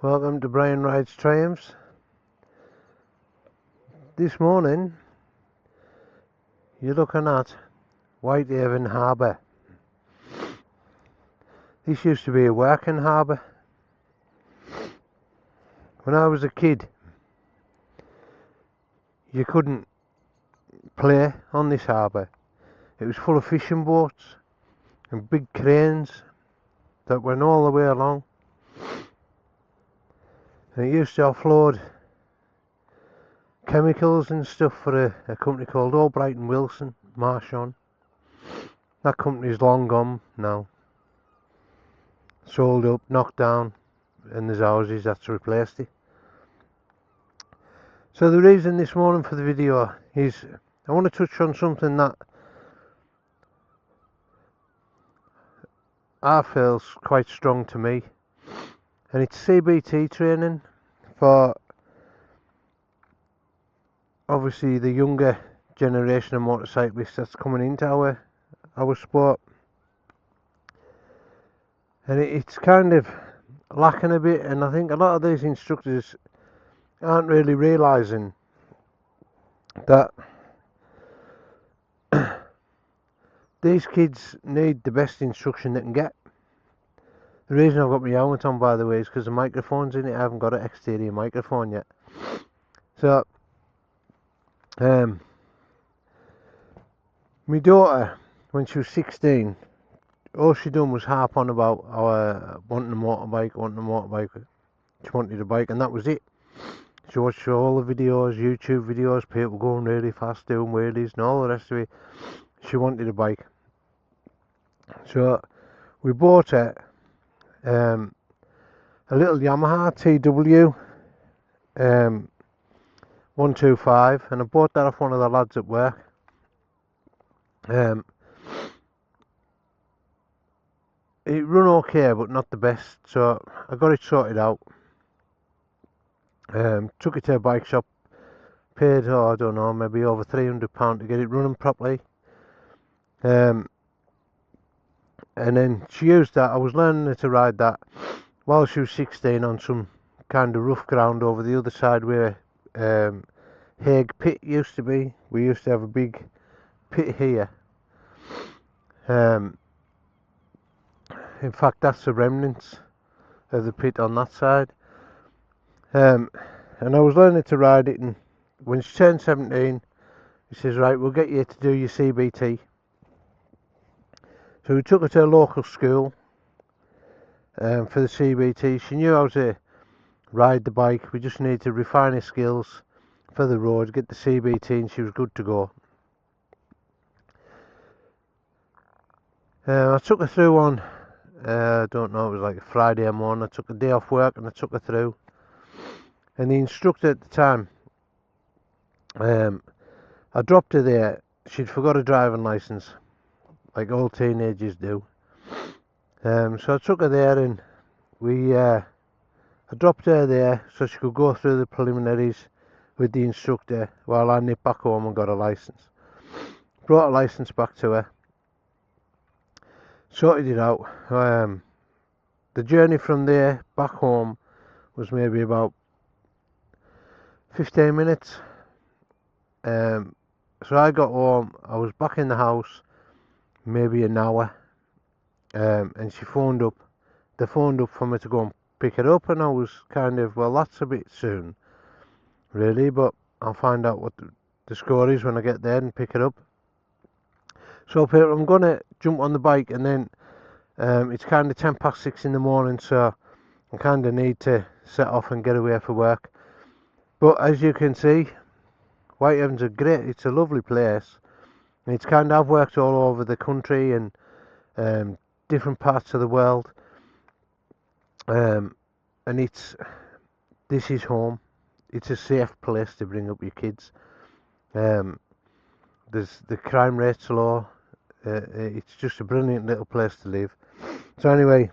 Welcome to Brian Rides Triumphs. This morning you're looking at Whitehaven Harbour. This used to be a working harbour. When I was a kid you couldn't play on this harbour. It was full of fishing boats and big cranes that went all the way along, and it used to offload chemicals and stuff for a company called Albright and Wilson, Marchon. That company's long gone now, sold up, knocked down, and there's houses that's replaced it. So the reason this morning for the video is I want to touch on something that I feel's quite strong to me, and it's CBT training for obviously the younger generation of motorcyclists that's coming into our sport, and it's kind of lacking a bit, and I think a lot of these instructors aren't really realising that these kids need the best instruction they can get. The reason I've got my helmet on, by the way, is because the microphone's in it. I haven't got an exterior microphone yet. So my daughter, when she was 16, all she done was harp on about wanting a motorbike. She wanted a bike, and that was it. She watched all the videos, YouTube videos, people going really fast, doing wheelies and all the rest of it. She wanted a bike. So we bought her a little Yamaha TW 125, and I bought that off one of the lads at work. It run okay, but not the best, so I got it sorted out. Took it to a bike shop, paid, I don't know, maybe over £300 to get it running properly. And then she used that. I was learning her to ride that while she was 16 on some kind of rough ground over the other side where Hague Pit used to be. We used to have a big pit here. In fact, that's the remnants of the pit on that side. And I was learning to ride it, and when she turned 17, he says, right, we'll get you to do your CBT. So we took her to a local school for the CBT. She knew how to ride the bike. We just needed to refine her skills for the road, get the CBT, and she was good to go. I took her through on, I don't know, it was like a Friday morning. I took a day off work and I took her through. And the instructor at the time, I dropped her there. She'd forgot a driving licence, like all teenagers do. So I took her there, and I dropped her there so she could go through the preliminaries with the instructor while I nipped back home and got a licence. Brought a licence back to her, sorted it out. The journey from there back home was maybe about 15 minutes. So I got home, I was back in the house maybe an hour, and they phoned up for me to go and pick it up, and I was kind of, well, that's a bit soon really, but I'll find out what the score is when I get there and pick it up. So Peter, I'm gonna jump on the bike, and then it's kind of 6:10 in the morning, so I kind of need to set off and get away for work. But as you can see, Whitehaven's it's a lovely place. And it's kind of, I've worked all over the country and different parts of the world, and this is home. It's a safe place to bring up your kids. There's the crime rate's low. It's just a brilliant little place to live. So anyway,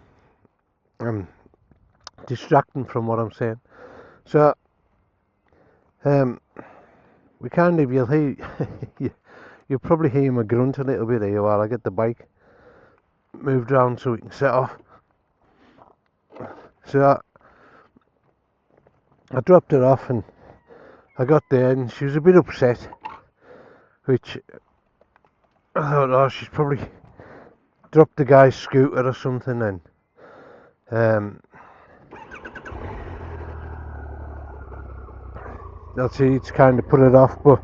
I'm distracting from what I'm saying. So we kind of, you'll probably hear me grunt a little bit here while I get the bike moved around so we can set off. So I dropped her off and I got there and she was a bit upset, which I thought, oh, she's probably dropped the guy's scooter or something, and that's it, it's kind of put it off. But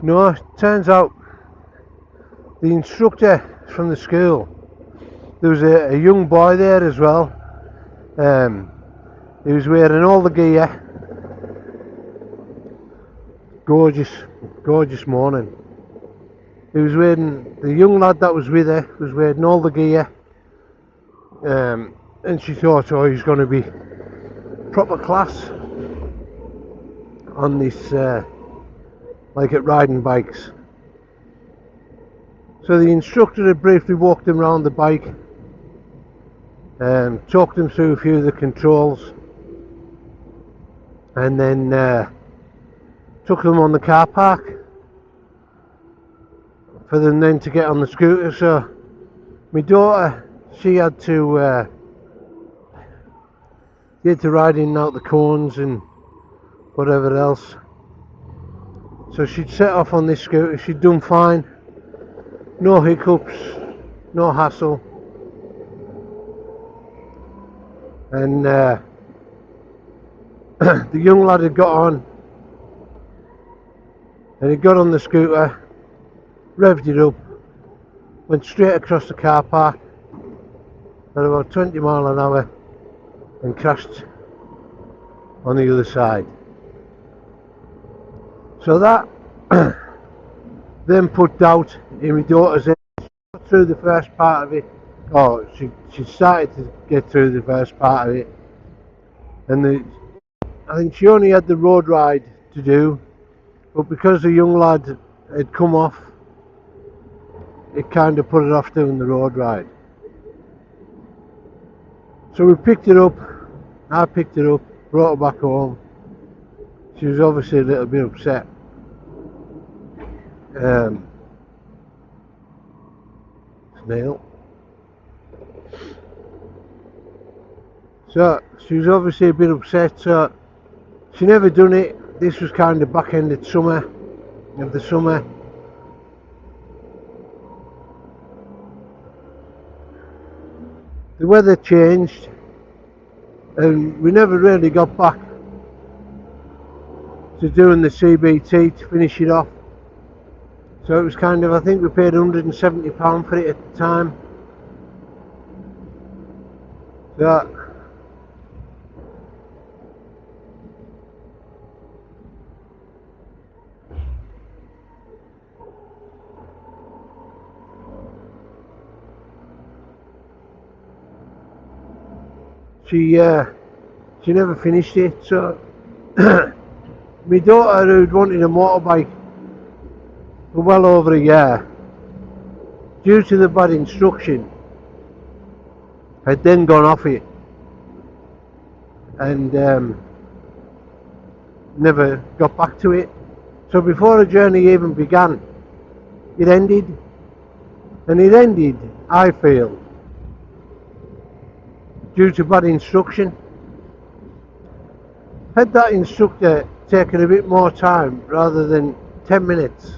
no, it turns out the instructor from the school, there was a young boy there as well. He was wearing all the gear. Gorgeous morning. He was wearing, the young lad that was with her was wearing all the gear, and she thought, oh, he's going to be proper class on this, like at riding bikes. So the instructor had briefly walked him around the bike, talked him through a few of the controls, and then took them on the car park for them then to get on the scooter. So my daughter, she had to ride in and out the cones and whatever else. So she'd set off on this scooter. She'd done fine, no hiccups, no hassle, and the young lad had got on, and he got on the scooter, revved it up, went straight across the car park at about 20 mile an hour and crashed on the other side. So that then put doubt in my daughter's head. She got through the first part of it, or she started to get through the first part of it, and I think she only had the road ride to do, but because the young lad had come off, it kind of put it off doing the road ride. So we picked it up, I picked it up, brought her back home. She was obviously a little bit upset. Snail. So she was obviously a bit upset, so she never done it. This was kind of back end of the summer. The weather changed and we never really got back to doing the CBT to finish it off. So it was kind of, I think we paid £170 for it at the time. So she never finished it. So my daughter, who'd wanted a motorbike for well over a year, due to the bad instruction, had then gone off it and never got back to it. So before the journey even began, it ended. And it ended, I feel, due to bad instruction. Had that instructor taken a bit more time rather than 10 minutes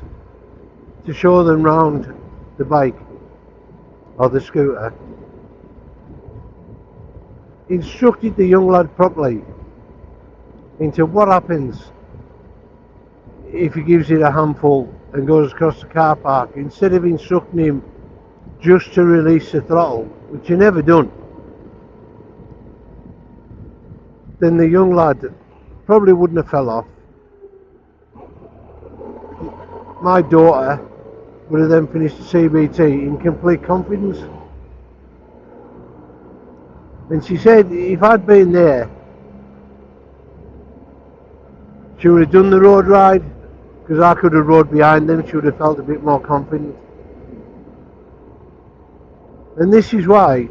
to show them round the bike or the scooter, instructed the young lad properly into what happens if he gives it a handful and goes across the car park, instead of instructing him just to release the throttle, which he never done, then the young lad probably wouldn't have fell off. My daughter would have then finished the CBT in complete confidence. And she said if I'd been there, she would have done the road ride, because I could have rode behind them. She would have felt a bit more confident. And this is why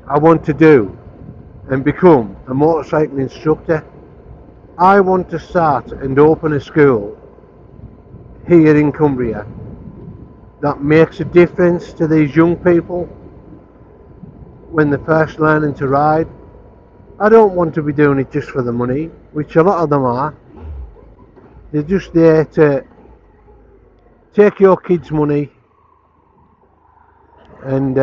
I want to do and become a motorcycle instructor. I want to start and open a school here in Cumbria that makes a difference to these young people when they're first learning to ride. I don't want to be doing it just for the money, which a lot of them are. They're just there to take your kids' money and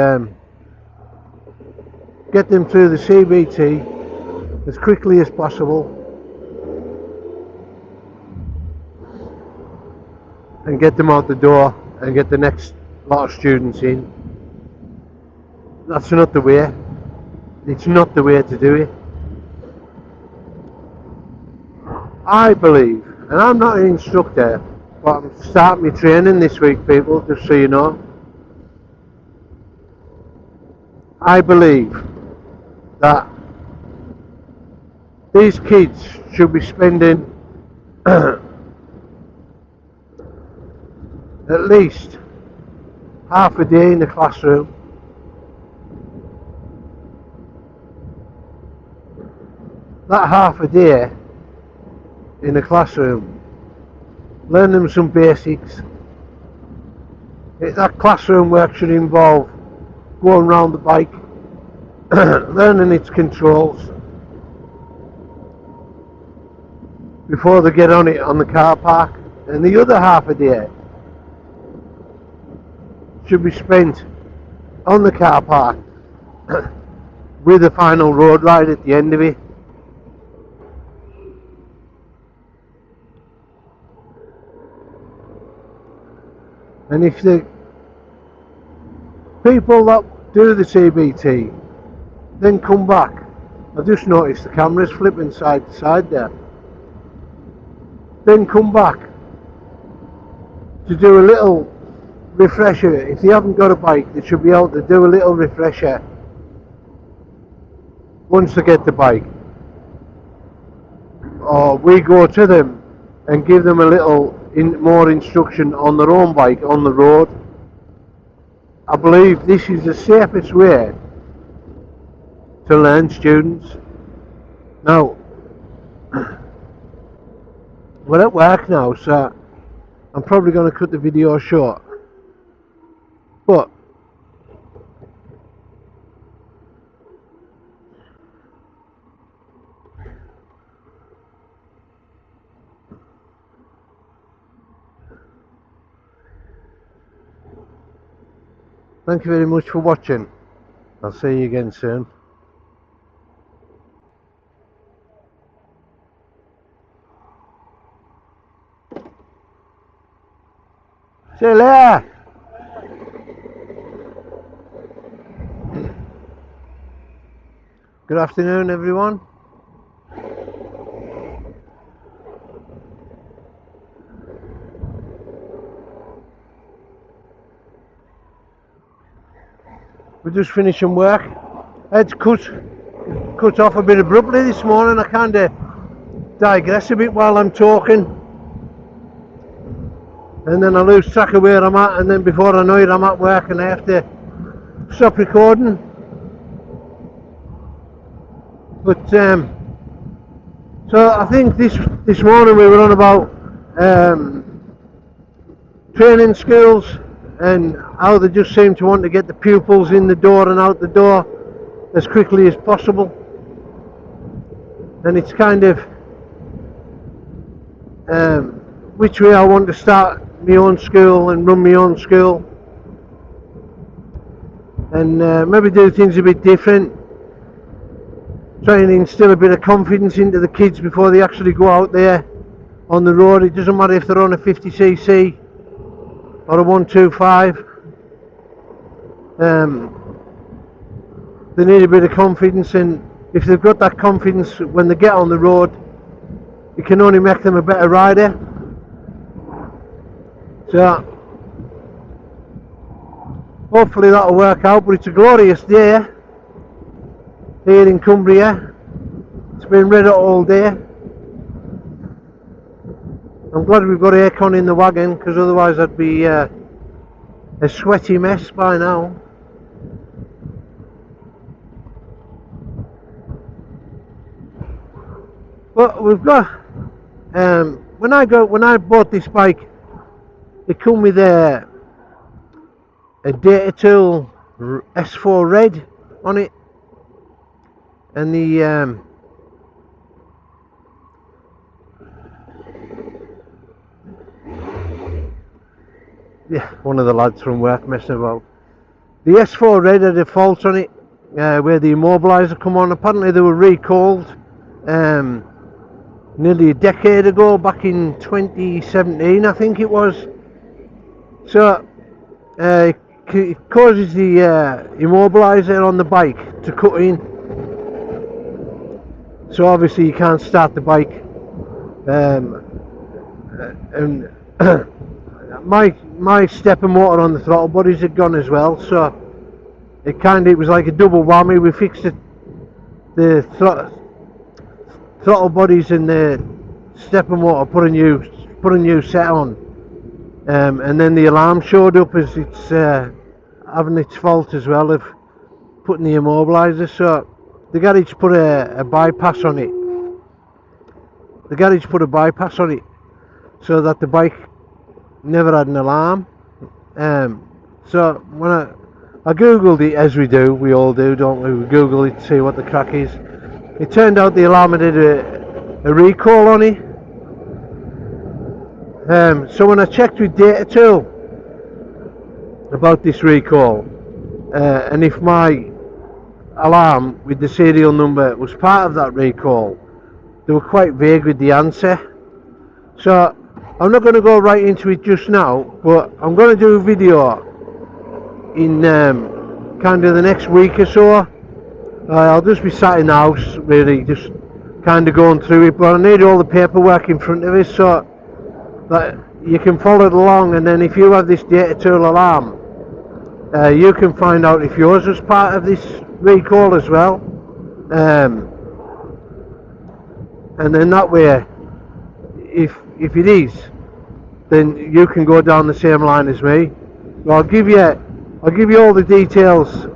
get them through the CBT as quickly as possible and get them out the door and get the next lot of students in. That's not the way. It's not the way to do it. I believe, and I'm not an instructor, but I'm starting my training this week, people, just so you know. I believe that these kids should be spending at least half a day in the classroom. That half a day in the classroom, learn them some basics. That classroom work should involve going around the bike, learning its controls before they get on it on the car park. And the other half a day should be spent on the car park with a final road ride at the end of it. And if the people that do the CBT then come back, I just noticed the cameras flipping side to side there, then come back to do a little refresher. If they haven't got a bike, they should be able to do a little refresher once they get the bike, or we go to them and give them a little more instruction on their own bike on the road. I believe this is the safest way to learn, students. Now, we're at work now, so I'm probably going to cut the video short, but thank you very much for watching. I'll see you again soon. See you later. Good afternoon, everyone. We're just finishing work. I had to cut off a bit abruptly this morning. I kind of digress a bit while I'm talking, and then I lose track of where I'm at, and then before I know it I'm at work and I have to stop recording. But so I think this morning we were on about training schools and how they just seem to want to get the pupils in the door and out the door as quickly as possible, and it's kind of which way I want to start my own school and run my own school, and maybe do things a bit different, try and instill a bit of confidence into the kids before they actually go out there on the road. It doesn't matter if they're on a 50cc or a 125. They need a bit of confidence, and if they've got that confidence when they get on the road, it can only make them a better rider. So hopefully that'll work out. But it's a glorious day here in Cumbria. It's been red hot all day. I'm glad we've got aircon in the wagon, because otherwise I'd be a sweaty mess by now. But we've got when I bought this bike, it come with a Data Tool S4 Red on it, and the Yeah, one of the lads from work messing about. The S4 Red had a fault on it, where the immobiliser come on. Apparently they were recalled nearly a decade ago, back in 2017 I think it was. So it causes the immobiliser on the bike to cut in, so obviously you can't start the bike. And my stepper motor on the throttle bodies had gone as well, so it was like a double whammy. We fixed the throttle bodies and the stepper motor, put a new set on, and then the alarm showed up as it's having its fault as well of putting the immobiliser. So the garage put a bypass on it. The garage put a bypass on it so that the bike never had an alarm. So when I googled it, as we all do, don't we? We Google it to see what the crack is. It turned out the alarm had a recall on it. So when I checked with Data Tool about this recall, and if my alarm with the serial number was part of that recall, they were quite vague with the answer. So I'm not going to go right into it just now, but I'm going to do a video in kind of the next week or so. I'll just be sat in the house, really, just kind of going through it, but I need all the paperwork in front of us so that you can follow it along, and then if you have this Data Tool alarm, you can find out if yours was part of this recall as well, and then that way, if it is, then you can go down the same line as me. So I'll give you all the details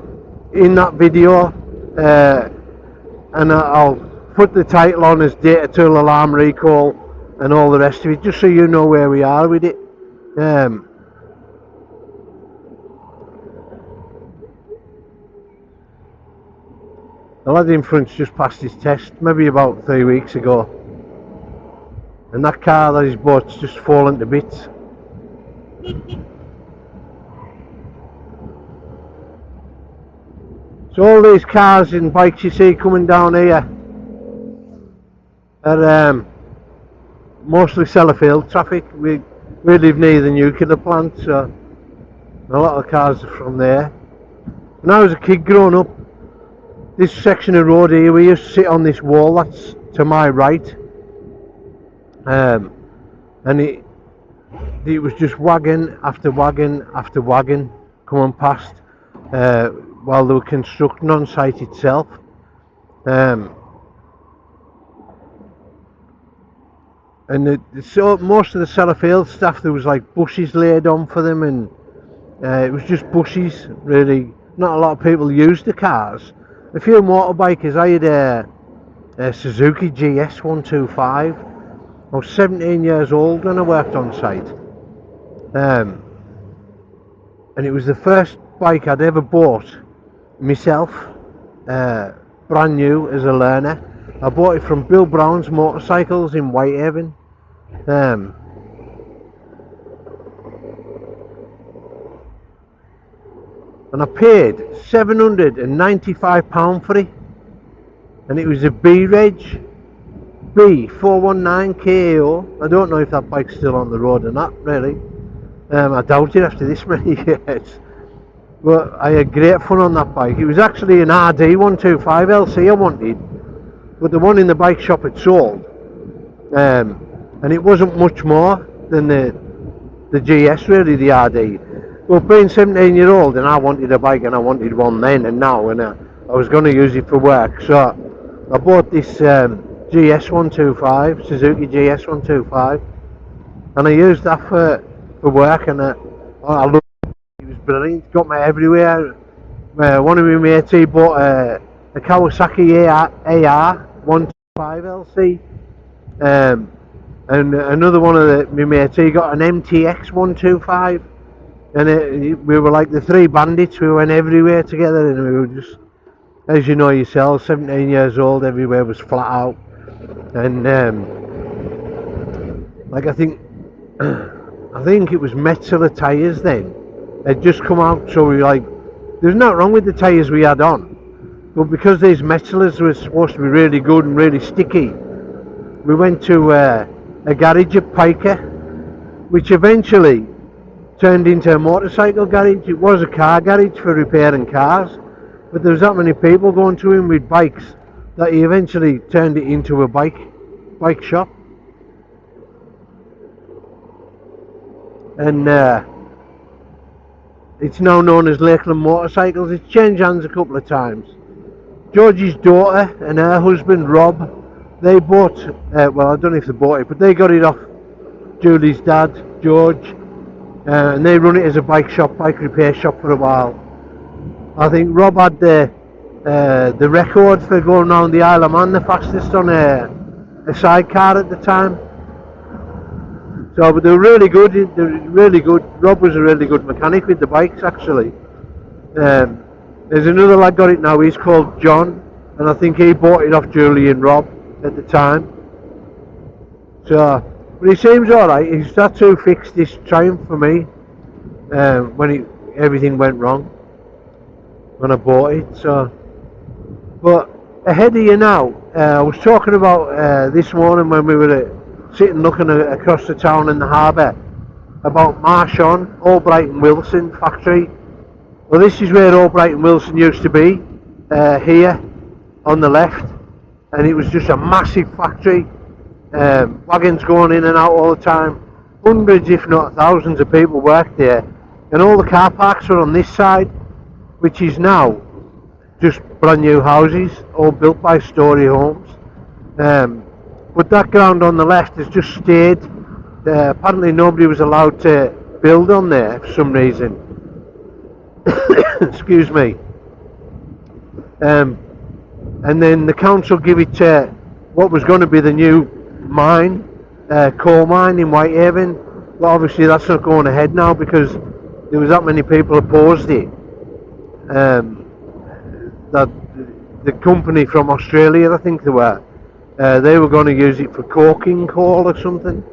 in that video, and I'll put the title on as Data Tool Alarm Recall and all the rest of it, just so you know where we are with it. The lad in front's just passed his test, maybe about 3 weeks ago, and that car that he's bought's just fallen to bits. So all these cars and bikes you see coming down here are mostly Sellafield traffic. We live near the nuclear plant, so a lot of cars are from there. When I was a kid growing up, this section of road here, we used to sit on this wall that's to my right, and it was just wagon after wagon after wagon coming past while they were constructing on site itself. And so most of the Sellafield staff, there was like bushes laid on for them, and it was just bushes, really. Not a lot of people used the cars. A few motorbikers. I had a Suzuki GS 125. I was 17 years old when I worked on site, and it was the first bike I'd ever bought myself, brand new as a learner. I bought it from Bill Brown's Motorcycles in Whitehaven. And I paid £795 for it, and it was a B-Reg B419KO. I don't know if that bike's still on the road or not, really. I doubt it after this many years. But I had great fun on that bike. It was actually an RD 125 LC I wanted, but the one in the bike shop had sold, and it wasn't much more than the GS, really, the RD. But being 17 year old, and I wanted a bike, and I wanted one then and now, and I was going to use it for work, so I bought this GS 125, Suzuki GS 125, and I used that for work, and I loved it. It was brilliant, got me everywhere. One of my mates, he bought a Kawasaki AR 125 LC, and another one of my mates, he got an MTX 125, and we were like the three bandits. We went everywhere together, and we were just, as you know yourself, 17 years old, everywhere was flat out, and like I think it was Metzeler tyres then. They'd just come out, so we like, there's nothing wrong with the tyres we had on, but because these Metzelers were supposed to be really good and really sticky, we went to a garage at Piker, which eventually turned into a motorcycle garage. It was a car garage for repairing cars, but there was that many people going to him with bikes that he eventually turned it into a bike shop. And it's now known as Lakeland Motorcycles. It's changed hands a couple of times. Georgie's daughter and her husband Rob, they bought, well, I don't know if they bought it, but they got it off Julie's dad, George, and they run it as a bike repair shop for a while. I think Rob had the record for going around the Isle of Man, the fastest on a sidecar at the time. So, but they were really good. Rob was a really good mechanic with the bikes, actually. There's another lad got it now. He's called John, and I think he bought it off Julie and Rob at the time. So, but he seems all right. He's had to fix this Triumph for me when everything went wrong when I bought it. So, but ahead of you now, I was talking about this morning when we were sitting looking across the town in the harbour about Marchon, Albright and Wilson factory. Well, this is where Albright and Wilson used to be, here on the left, and it was just a massive factory, wagons going in and out all the time, hundreds if not thousands of people worked there, and all the car parks were on this side, which is now just brand new houses, all built by Story Homes. But that ground on the left has just stayed. Apparently nobody was allowed to build on there for some reason. Excuse me. And then the council gave it to what was going to be the new mine, coal mine in Whitehaven. But obviously that's not going ahead now because there was that many people opposed it. That the company from Australia, I think they were going to use it for coking coal or something.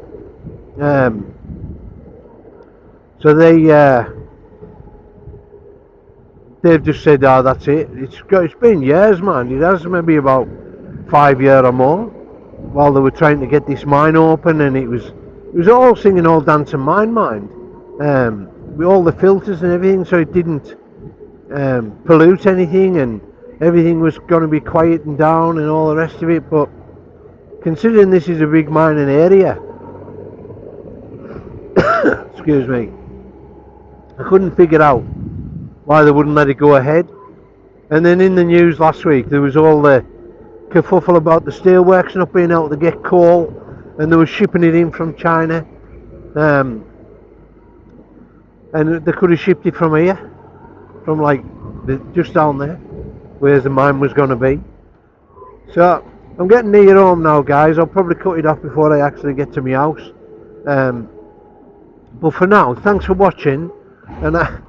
So they've just said, "Oh, that's it." It's been years, man. It has maybe about 5 years or more while they were trying to get this mine open, and it was all singing, all dancing, mine, with all the filters and everything, so it didn't pollute anything, and everything was going to be quieting down and all the rest of it. But considering this is a big mining area, excuse me, I couldn't figure out why they wouldn't let it go ahead. And then in the news last week there was all the kerfuffle about the steelworks not being able to get coal, and they were shipping it in from China, and they could have shipped it from here, from like just down there where the mine was going to be. So I'm getting near home now, guys. I'll probably cut it off before I actually get to my house. But for now, thanks for watching, and I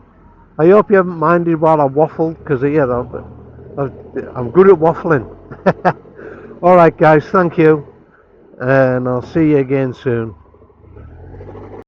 hope you haven't minded while I waffled, because I'm good at waffling. Alright guys, thank you, and I'll see you again soon.